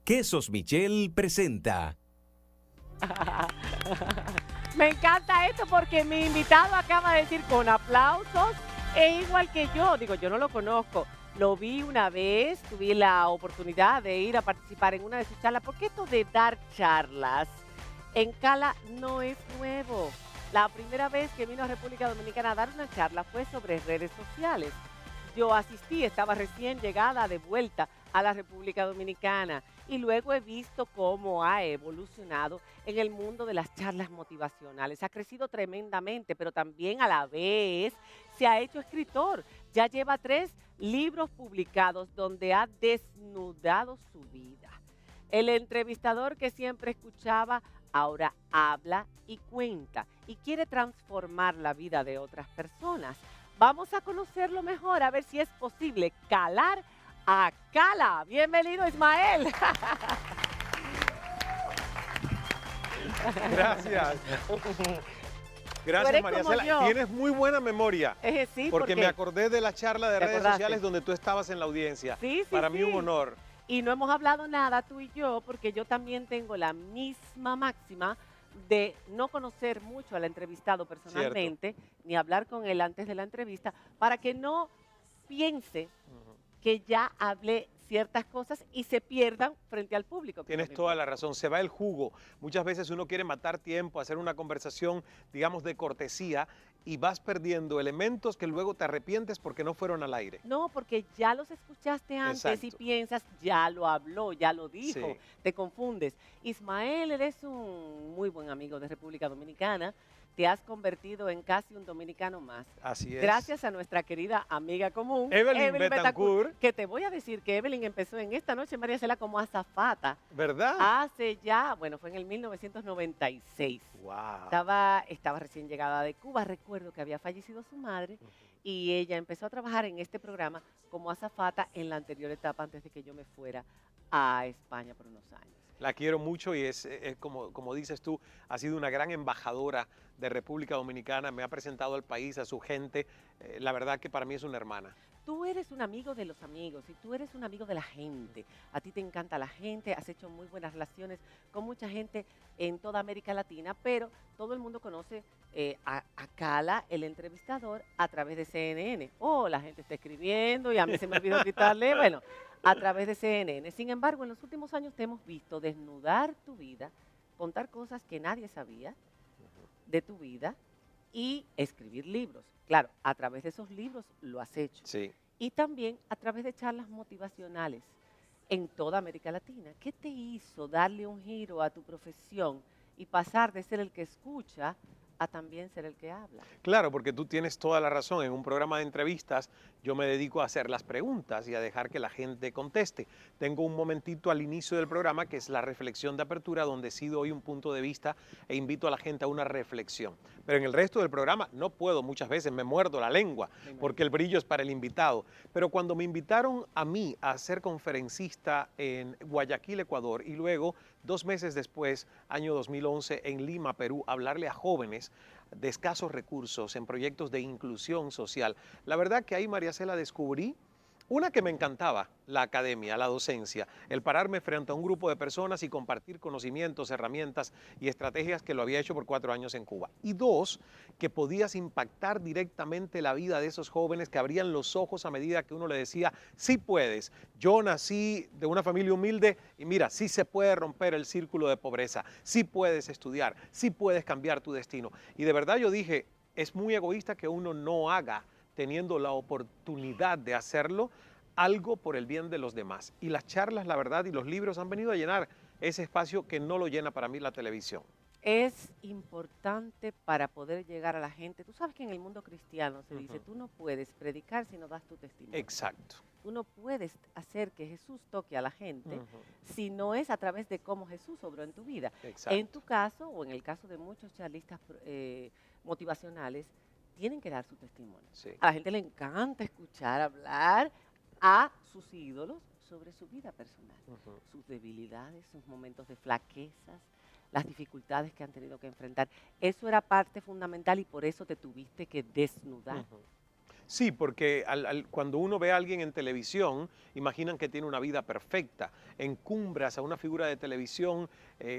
Quesos Michel presenta. Me encanta esto porque mi invitado acaba de decir con aplausos, e igual que yo, digo, yo no lo conozco, lo vi una vez, tuve la oportunidad de ir a participar en una de sus charlas, porque esto de dar charlas en Cala no es nuevo. La primera vez que vino a República Dominicana a dar una charla fue sobre redes sociales. Yo asistí, estaba recién llegada de vuelta a la República Dominicana y luego he visto cómo ha evolucionado en el mundo de las charlas motivacionales. Ha crecido tremendamente, pero también a la vez se ha hecho escritor. Ya lleva 3 libros publicados donde ha desnudado su vida. El entrevistador que siempre escuchaba ahora habla y cuenta y quiere transformar la vida de otras personas. Vamos a conocerlo mejor, a ver si es posible calar a Cala. Bienvenido, Ismael. Gracias. Gracias, María Cela. Tienes muy buena memoria. Sí, porque me acordé de la charla de redes sociales donde tú estabas en la audiencia. Sí, Para mí un honor. Y no hemos hablado nada tú y yo, porque yo también tengo la misma máxima de no conocer mucho al entrevistado personalmente, ni hablar con él antes de la entrevista, para que no piense que ya hablé ciertas cosas y se pierdan frente al público. Tienes toda la razón, se va el jugo. Muchas veces uno quiere matar tiempo, hacer una conversación, digamos, de cortesía, y vas perdiendo elementos que luego te arrepientes porque no fueron al aire. No, porque ya los escuchaste antes y piensas, ya lo habló, ya lo dijo, te confundes. Ismael, eres un muy buen amigo de República Dominicana. Te has convertido en casi un dominicano más. Así es. Gracias a nuestra querida amiga común, Evelyn Betancourt. Que te voy a decir que Evelyn empezó en Esta Noche María Cela como azafata. ¿Verdad? Hace ya, bueno, fue en el 1996. Wow. Estaba recién llegada de Cuba. Recuerdo que había fallecido su madre y ella empezó a trabajar en este programa como azafata en la anterior etapa antes de que yo me fuera a España por unos años. La quiero mucho y es como dices tú, ha sido una gran embajadora de República Dominicana, me ha presentado al país, a su gente. La verdad que para mí es una hermana. Tú eres un amigo de los amigos y tú eres un amigo de la gente. A ti te encanta la gente, has hecho muy buenas relaciones con mucha gente en toda América Latina, pero todo el mundo conoce a Cala, el entrevistador, a través de CNN. La gente está escribiendo y a mí se me olvidó quitarle, bueno, a través de CNN. Sin embargo, en los últimos años te hemos visto desnudar tu vida, contar cosas que nadie sabía de tu vida y escribir libros. Claro, a través de esos libros lo has hecho. Sí. Y también a través de charlas motivacionales en toda América Latina. ¿Qué te hizo darle un giro a tu profesión y pasar de ser el que escucha a también ser el que habla? Claro, porque tú tienes toda la razón. En un programa de entrevistas yo me dedico a hacer las preguntas y a dejar que la gente conteste. Tengo un momentito al inicio del programa que es la reflexión de apertura, donde sí doy un punto de vista e invito a la gente a una reflexión. Pero en el resto del programa no puedo, muchas veces me muerdo la lengua porque el brillo es para el invitado. Pero cuando me invitaron a mí a ser conferencista en Guayaquil, Ecuador, y luego 2 meses después, año 2011, en Lima, Perú, a hablarle a jóvenes de escasos recursos en proyectos de inclusión social. La verdad que ahí, María Cela, descubrí una que me encantaba, la academia, la docencia, el pararme frente a un grupo de personas y compartir conocimientos, herramientas y estrategias que lo había hecho por 4 años en Cuba. Y 2, que podías impactar directamente la vida de esos jóvenes que abrían los ojos a medida que uno le decía, sí puedes. Yo nací de una familia humilde y mira, sí se puede romper el círculo de pobreza, sí puedes estudiar, sí puedes cambiar tu destino. Y de verdad yo dije, es muy egoísta que uno no haga, teniendo la oportunidad de hacerlo, algo por el bien de los demás. Y las charlas, la verdad, y los libros han venido a llenar ese espacio que no lo llena para mí la televisión. Es importante para poder llegar a la gente. Tú sabes que en el mundo cristiano se dice, tú no puedes predicar si no das tu testimonio. Exacto. Tú no puedes hacer que Jesús toque a la gente si no es a través de cómo Jesús obró en tu vida. Exacto. En tu caso, o en el caso de muchos charlistas motivacionales, tienen que dar su testimonio. Sí. A la gente le encanta escuchar hablar a sus ídolos sobre su vida personal, sus debilidades, sus momentos de flaquezas, las dificultades que han tenido que enfrentar. Eso era parte fundamental y por eso te tuviste que desnudar. Sí, porque cuando uno ve a alguien en televisión, imaginan que tiene una vida perfecta. Encumbras a una figura de televisión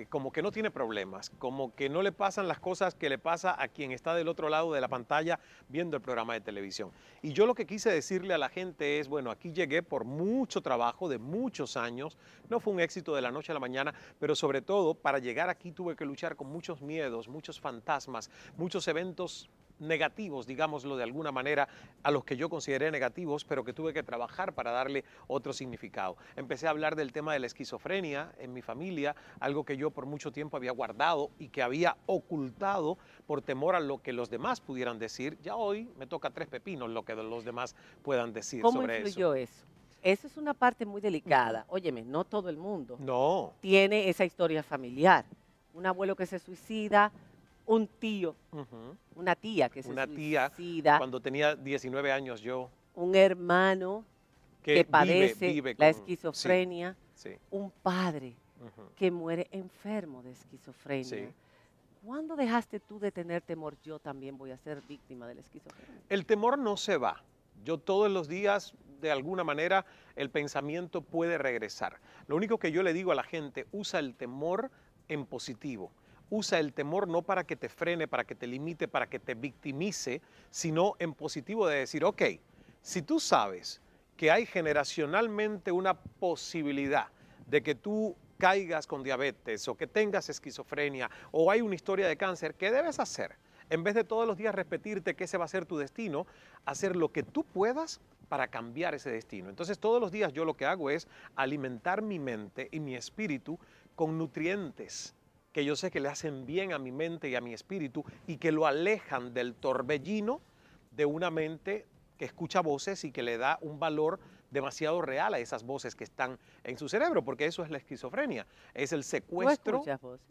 como que no tiene problemas, como que no le pasan las cosas que le pasa a quien está del otro lado de la pantalla viendo el programa de televisión. Y yo lo que quise decirle a la gente es, bueno, aquí llegué por mucho trabajo de muchos años, no fue un éxito de la noche a la mañana, pero sobre todo para llegar aquí tuve que luchar con muchos miedos, muchos fantasmas, muchos eventos negativos, digámoslo de alguna manera, a los que yo consideré negativos, pero que tuve que trabajar para darle otro significado. Empecé a hablar del tema de la esquizofrenia en mi familia, algo que yo por mucho tiempo había guardado y que había ocultado por temor a lo que los demás pudieran decir. Ya hoy me toca tres pepinos lo que los demás puedan decir ¿Cómo sobre eso. influyó eso? Eso es una parte muy delicada. Óyeme, no todo el mundo No. tiene esa historia familiar. Un abuelo que se suicida, un tío, Ujú. una tía que se Una tía, suicida, cuando tenía 19 años yo, un hermano que que padece vive la con... esquizofrenia, Sí, sí. un padre Ujú. que muere enfermo de esquizofrenia. Sí. ¿Cuándo dejaste tú de tener temor? Yo también voy a ser víctima de la esquizofrenia. El temor no se va. Yo todos los días, de alguna manera, el pensamiento puede regresar. Lo único que yo le digo a la gente, usa el temor en positivo. Usa el temor no para que te frene, para que te limite, para que te victimice, sino en positivo de decir, ok, si tú sabes que hay generacionalmente una posibilidad de que tú caigas con diabetes o que tengas esquizofrenia o hay una historia de cáncer, ¿qué debes hacer? En vez de todos los días repetirte que ese va a ser tu destino, hacer lo que tú puedas para cambiar ese destino. Entonces todos los días yo lo que hago es alimentar mi mente y mi espíritu con nutrientes que yo sé que le hacen bien a mi mente y a mi espíritu y que lo alejan del torbellino de una mente que escucha voces y que le da un valor demasiado real a esas voces que están en su cerebro, porque eso es la esquizofrenia, es el ¿Tú secuestro. escuchas voces?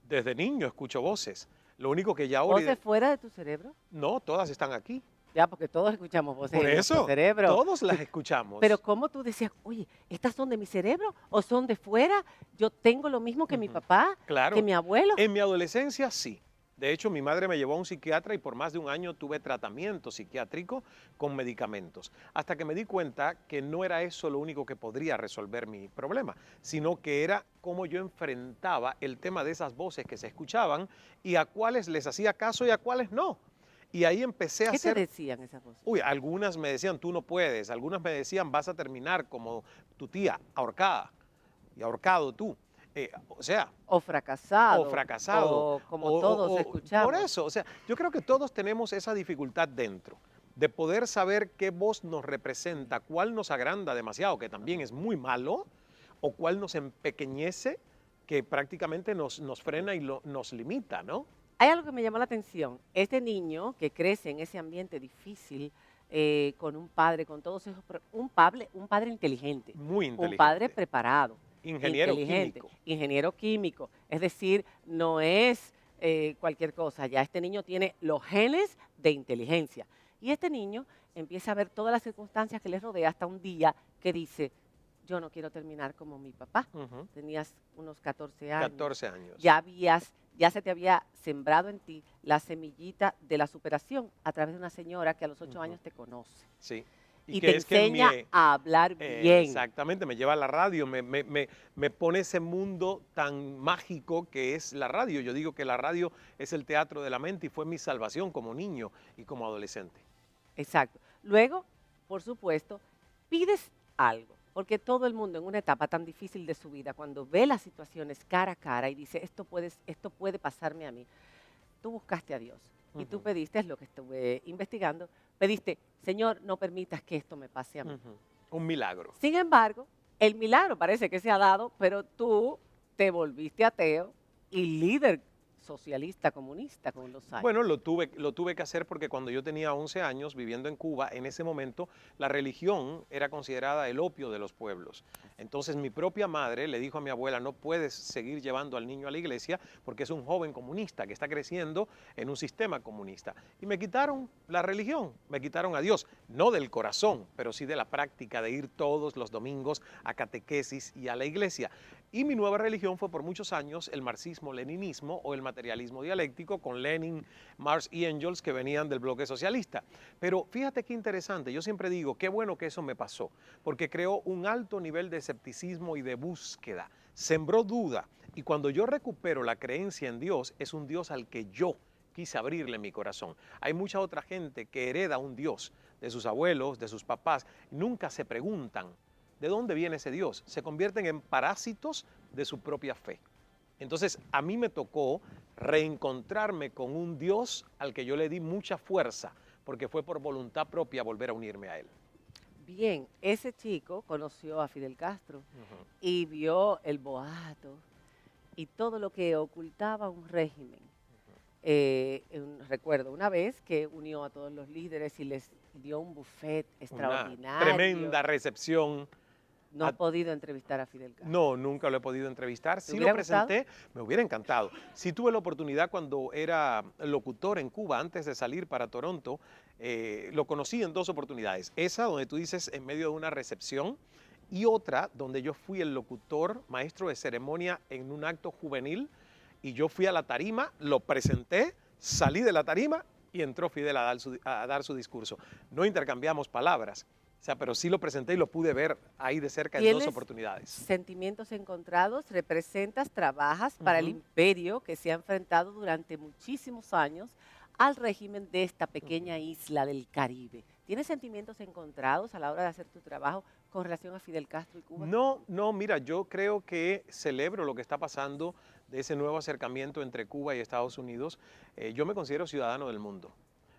Desde niño escucho voces. Lo único que ya ahora... ¿Voces fuera de tu cerebro? No, todas están aquí. Ya, porque todos escuchamos voces Por en nuestro eso, cerebro. todos las escuchamos. Pero ¿cómo tú decías, oye, estas son de mi cerebro o son de fuera? Yo tengo lo mismo que mi Ujú. papá, Claro. que mi abuelo. En mi adolescencia, sí. De hecho, mi madre me llevó a un psiquiatra y por más de un año tuve tratamiento psiquiátrico con medicamentos, hasta que me di cuenta que no era eso lo único que podría resolver mi problema, sino que era cómo yo enfrentaba el tema de esas voces que se escuchaban y a cuáles les hacía caso y a cuáles no. Y ahí empecé a ¿Qué te hacer... decían esas voces? Uy, algunas me decían, tú no puedes, algunas me decían, vas a terminar como tu tía, ahorcada, y ahorcado tú. O sea, O fracasado. o fracasado. O como todos escuchamos. Por eso, o sea, yo creo que todos tenemos esa dificultad dentro, de poder saber qué voz nos representa, cuál nos agranda demasiado, que también es muy malo, o cuál nos empequeñece, que prácticamente nos frena y nos limita, ¿no? Hay algo que me llamó la atención. Este niño que crece en ese ambiente difícil, con un padre, con todos esos, un padre inteligente, Muy un inteligente. padre preparado, Ingeniero inteligente, químico. ingeniero químico. Es decir, no es cualquier cosa. Ya este niño tiene los genes de inteligencia. Y este niño empieza a ver todas las circunstancias que le rodea hasta un día que dice, yo no quiero terminar como mi papá. Ujú. Tenías unos 14 años. 14 años. Ya se te había sembrado en ti la semillita de la superación a través de una señora que a los 8 años te conoce Sí. y que te es que enseña a hablar bien. Exactamente, me lleva a la radio, me pone ese mundo tan mágico que es la radio. Yo digo que la radio es el teatro de la mente y fue mi salvación como niño y como adolescente. Exacto. Luego, por supuesto, pides algo, porque todo el mundo en una etapa tan difícil de su vida, cuando ve las situaciones cara a cara y dice, esto puede pasarme a mí, tú buscaste a Dios y tú Ujú. pediste, es lo que estuve investigando, pediste, Señor, no permitas que esto me pase a mí. Ujú. Un milagro. Sin embargo, el milagro parece que se ha dado, pero tú te volviste ateo y líder socialista comunista con los años. Bueno, lo tuve que hacer porque cuando yo tenía 11 años viviendo en Cuba, en ese momento la religión era considerada el opio de los pueblos. Entonces mi propia madre le dijo a mi abuela, no puedes seguir llevando al niño a la iglesia porque es un joven comunista que está creciendo en un sistema comunista. Y me quitaron la religión, me quitaron a Dios, no del corazón, pero sí de la práctica de ir todos los domingos a catequesis y a la iglesia. Y mi nueva religión fue por muchos años el marxismo-leninismo o el materialismo materialismo dialéctico con Lenin, Marx y Engels, que venían del bloque socialista. Pero fíjate qué interesante, yo siempre digo, qué bueno que eso me pasó, porque creó un alto nivel de escepticismo y de búsqueda, sembró duda, y cuando yo recupero la creencia en Dios, es un Dios al que yo quise abrirle mi corazón. Hay mucha otra gente que hereda un Dios de sus abuelos, de sus papás, nunca se preguntan de dónde viene ese Dios, se convierten en parásitos de su propia fe. Entonces a mí me tocó reencontrarme con un Dios al que yo le di mucha fuerza, porque fue por voluntad propia volver a unirme a él. Bien, ese chico conoció a Fidel Castro y vio el boato y todo lo que ocultaba un régimen. Recuerdo una vez que unió a todos los líderes y les dio un buffet Una extraordinario. tremenda recepción. No ha podido entrevistar a Fidel Castro. No, nunca lo he podido entrevistar. Si lo hubiera presenté, me hubiera encantado. Sí tuve la oportunidad cuando era locutor en Cuba, antes de salir para Toronto, lo conocí en 2 oportunidades. Esa donde tú dices en medio de una recepción y otra donde yo fui el locutor, maestro de ceremonia en un acto juvenil y yo fui a la tarima, lo presenté, salí de la tarima y entró Fidel a dar su discurso. No intercambiamos palabras. O sea, pero sí lo presenté y lo pude ver ahí de cerca en 2 oportunidades. Sentimientos encontrados, representas, trabajas para el imperio que se ha enfrentado durante muchísimos años al régimen de esta pequeña isla del Caribe. ¿Tienes sentimientos encontrados a la hora de hacer tu trabajo con relación a Fidel Castro y Cuba? No, mira, yo creo que celebro lo que está pasando de ese nuevo acercamiento entre Cuba y Estados Unidos. Yo me considero ciudadano del mundo.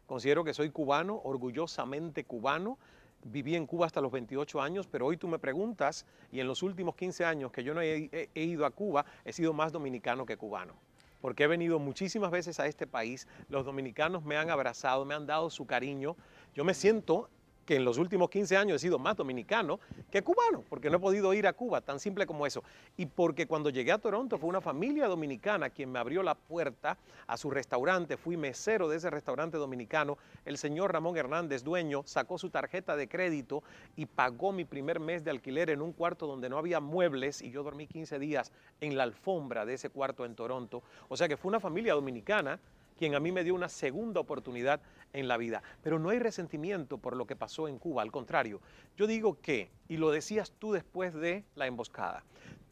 Considero que soy cubano, orgullosamente cubano. Viví en Cuba hasta los 28 años, pero hoy tú me preguntas, y en los últimos 15 años que yo no he ido a Cuba, he sido más dominicano que cubano. Porque he venido muchísimas veces a este país, los dominicanos me han abrazado, me han dado su cariño. Yo me siento que en los últimos 15 años he sido más dominicano que cubano, porque no he podido ir a Cuba, tan simple como eso. Y porque cuando llegué a Toronto fue una familia dominicana quien me abrió la puerta a su restaurante, fui mesero de ese restaurante dominicano, el señor Ramón Hernández, dueño, sacó su tarjeta de crédito y pagó mi primer mes de alquiler en un cuarto donde no había muebles y yo dormí 15 días en la alfombra de ese cuarto en Toronto. O sea que fue una familia dominicana quien a mí me dio una segunda oportunidad en la vida. Pero no hay resentimiento por lo que pasó en Cuba, al contrario. Yo digo que, y lo decías tú después de la emboscada,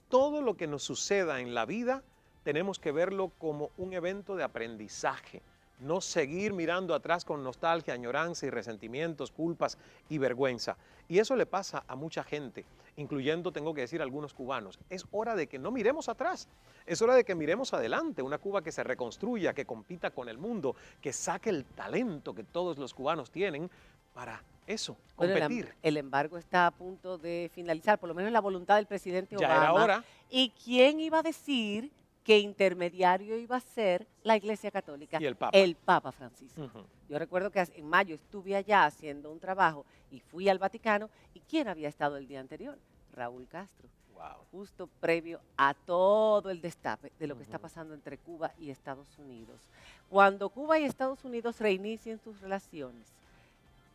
todo lo que nos suceda en la vida tenemos que verlo como un evento de aprendizaje, no seguir mirando atrás con nostalgia, añoranza y resentimientos, culpas y vergüenza. Y eso le pasa a mucha gente, incluyendo, tengo que decir, algunos cubanos. Es hora de que no miremos atrás, es hora de que miremos adelante, una Cuba que se reconstruya, que compita con el mundo, que saque el talento que todos los cubanos tienen para eso, competir. Bueno, el embargo está a punto de finalizar, por lo menos la voluntad del presidente Obama. Ya era hora. ¿Y quién iba a decir que intermediario iba a ser la Iglesia Católica? Y el Papa. El Papa Francisco. Yo recuerdo que en mayo estuve allá haciendo un trabajo y fui al Vaticano. ¿Y quién había estado el día anterior? Raúl Castro. Wow. Justo previo a todo el destape de lo que está pasando entre Cuba y Estados Unidos. Cuando Cuba y Estados Unidos reinicien sus relaciones,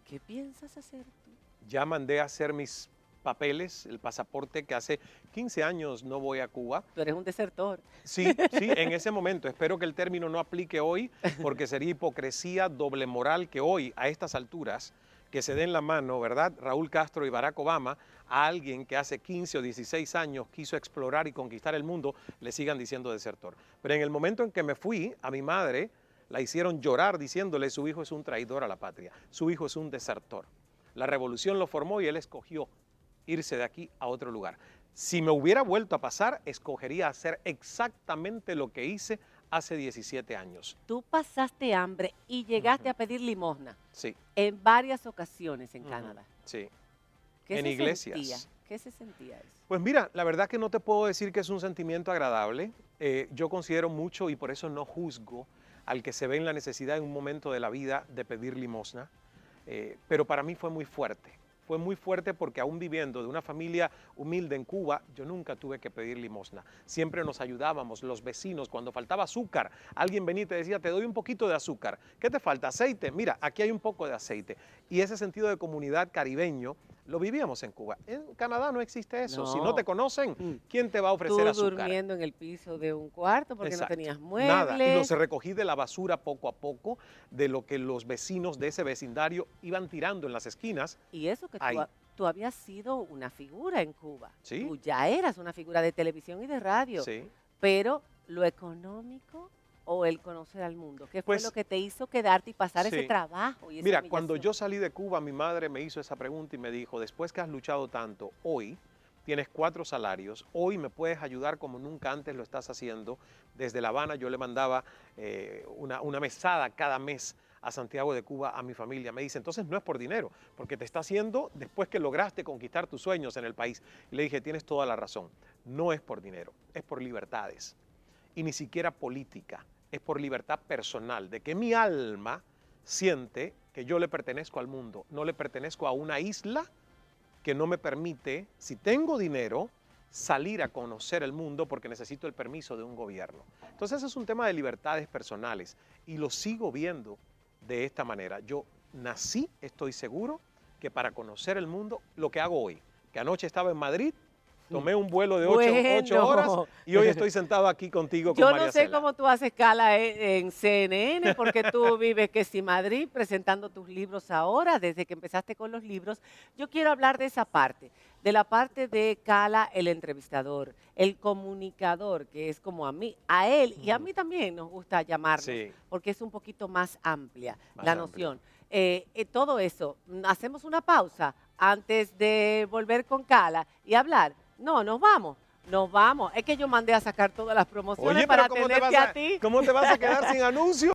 ¿qué piensas hacer tú? Ya mandé a hacer mis papeles, el pasaporte, que hace 15 años no voy a Cuba. Tú eres un desertor. Sí, en ese momento. Espero que el término no aplique hoy, porque sería hipocresía, doble moral que hoy, a estas alturas, que se den la mano, ¿verdad? Raúl Castro y Barack Obama, a alguien que hace 15 o 16 años quiso explorar y conquistar el mundo, le sigan diciendo desertor. Pero en el momento en que me fui, a mi madre la hicieron llorar diciéndole su hijo es un traidor a la patria, su hijo es un desertor. La revolución lo formó y él escogió irse de aquí a otro lugar. Si me hubiera vuelto a pasar, escogería hacer exactamente lo que hice hace 17 años. Tú pasaste hambre y llegaste a pedir limosna. Sí. En varias ocasiones en Canadá. Sí. ¿Qué en se iglesias. sentía? ¿Qué se sentía eso? Pues mira, la verdad que no te puedo decir que es un sentimiento agradable. Yo considero mucho y por eso no juzgo al que se ve en la necesidad en un momento de la vida de pedir limosna. Pero para mí fue muy fuerte. fue muy fuerte porque aún viviendo de una familia humilde en Cuba, yo nunca tuve que pedir limosna. Siempre nos ayudábamos, los vecinos, cuando faltaba azúcar, alguien venía y te decía, te doy un poquito de azúcar. ¿Qué te falta? Aceite. Mira, aquí hay un poco de aceite. Y ese sentido de comunidad caribeño lo vivíamos en Cuba. En Canadá no existe eso. Si no te No. conocen, Mm. ¿quién te va a Tú ofrecer azúcar? durmiendo en el piso de un cuarto porque no Exacto. tenías Nada. Y los muebles. recogí de la basura poco a poco, de lo que los vecinos de ese vecindario iban tirando en las esquinas. Y eso que Ahí. tú habías sido una figura en Cuba. Sí. Tú ya eras una figura de televisión y de radio. Sí. Pero lo económico o el conocer al mundo, ¿qué fue Pues, lo que te hizo quedarte y pasar ese sí. trabajo y esa Mira, cuando humillación? yo salí de Cuba, mi madre me hizo esa pregunta y me dijo, después que has luchado tanto, hoy tienes 4 salarios, hoy me puedes ayudar como nunca antes lo estás haciendo. Desde La Habana yo le mandaba una mesada cada mes a Santiago de Cuba a mi familia. Me dice, entonces no es por dinero, porque te está haciendo después que lograste conquistar tus sueños en el país. Y le dije, tienes toda la razón, no es por dinero, es por libertades. Y ni siquiera política, es por libertad personal, de que mi alma siente que yo le pertenezco al mundo, no le pertenezco a una isla que no me permite, si tengo dinero, salir a conocer el mundo porque necesito el permiso de un gobierno. Entonces es un tema de libertades personales y lo sigo viendo de esta manera. Yo nací, estoy seguro, que para conocer el mundo, lo que hago hoy, que anoche estaba en Madrid, tomé un vuelo de 8 horas Bueno. y hoy estoy sentado aquí contigo con Yo María no sé Cela. cómo tú haces escala en CNN, porque tú vives que si Madrid presentando tus libros ahora, desde que empezaste con los libros. Yo quiero hablar de esa parte, de la parte de Cala, el entrevistador, el comunicador, que es como a mí, a él y a mí también nos gusta llamarnos, Sí. porque es un poquito más amplia Más la amplia. noción. Todo eso, hacemos una pausa antes de volver con Cala y hablar. No, nos vamos. Nos vamos. Es que yo mandé a sacar todas las promociones Oye, para pero tenerte a ti. ¿cómo te vas a quedar sin anuncio?